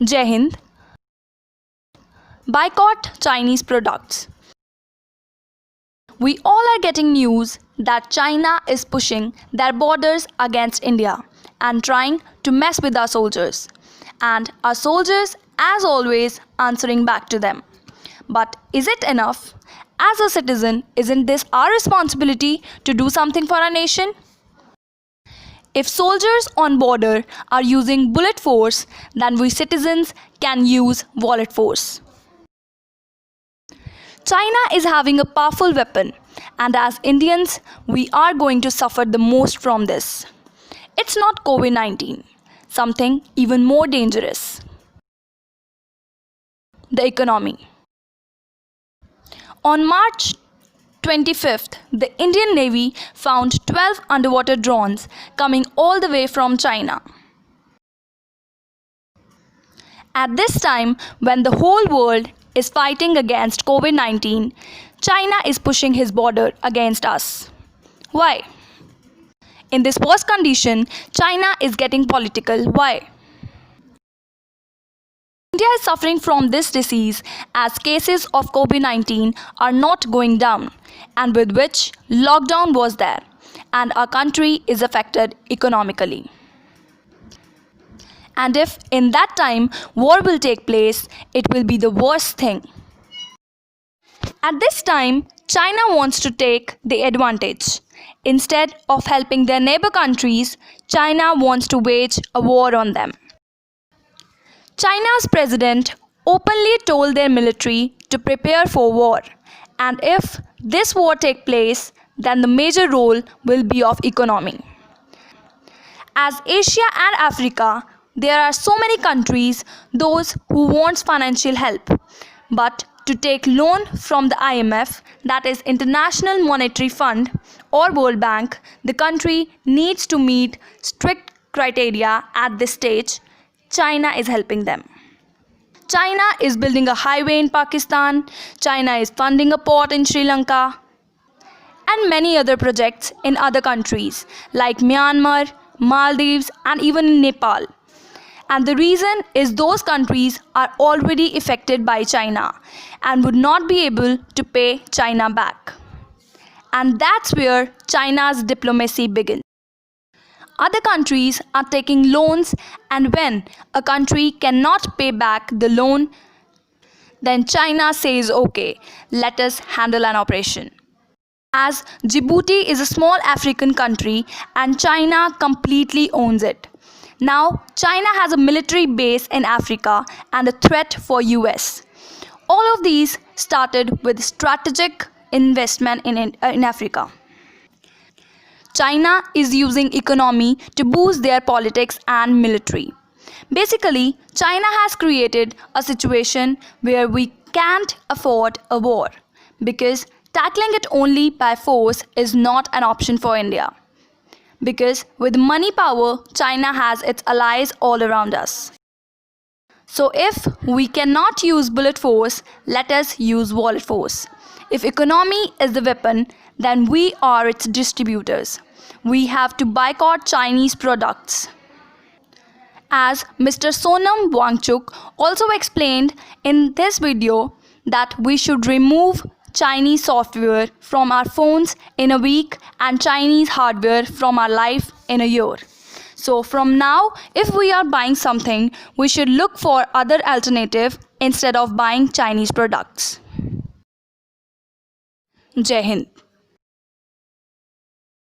Jai Hind. Boycott Chinese products. We all are getting news that China is pushing their borders against India and trying to mess with our soldiers. And our soldiers, as always, answering back to them. But is it enough? As a citizen, isn't this our responsibility to do something for our nation? If soldiers on border are using bullet force, then we citizens can use wallet force. China is having a powerful weapon, and as Indians, we are going to suffer the most from this. It's not COVID-19, something even more dangerous. The economy. On March 25th, the Indian Navy found 12 underwater drones coming all the way from China. At this time, when the whole world is fighting against COVID-19, China is pushing his border against us. Why? In this worst condition, China is getting political. Why? India is suffering from this disease as cases of COVID-19 are not going down, and with which lockdown was there, and our country is affected economically. And if in that time war will take place, it will be the worst thing. At this time, China wants to take the advantage. Instead of helping their neighbor countries, China wants to wage a war on them. China's president openly told their military to prepare for war, and if this war takes place, then the major role will be of economy. As Asia and Africa, there are so many countries, those who want financial help, but to take loan from the IMF, that is International Monetary Fund, or World Bank, the country needs to meet strict criteria at this stage. China is helping them. China is building a highway in Pakistan, China is funding a port in Sri Lanka, and many other projects in other countries like Myanmar, Maldives, and even Nepal. And the reason is those countries are already affected by China and would not be able to pay China back. And that's where China's diplomacy begins. Other countries are taking loans, and when a country cannot pay back the loan, then China says, okay, let us handle an operation. As Djibouti is a small African country and China completely owns it. Now, China has a military base in Africa and a threat for US. All of these started with strategic investment in Africa. China is using economy to boost their politics and military. Basically, China has created a situation where we can't afford a war because tackling it only by force is not an option for India. Because with money power, China has its allies all around us. So if we cannot use bullet force, let us use wallet force. If economy is the weapon, then we are its distributors. We have to boycott Chinese products. As Mr. Sonam Wangchuk also explained in this video that we should remove Chinese software from our phones in a week and Chinese hardware from our life in a year. So from now, if we are buying something, we should look for other alternative instead of buying Chinese products. Jai Hind.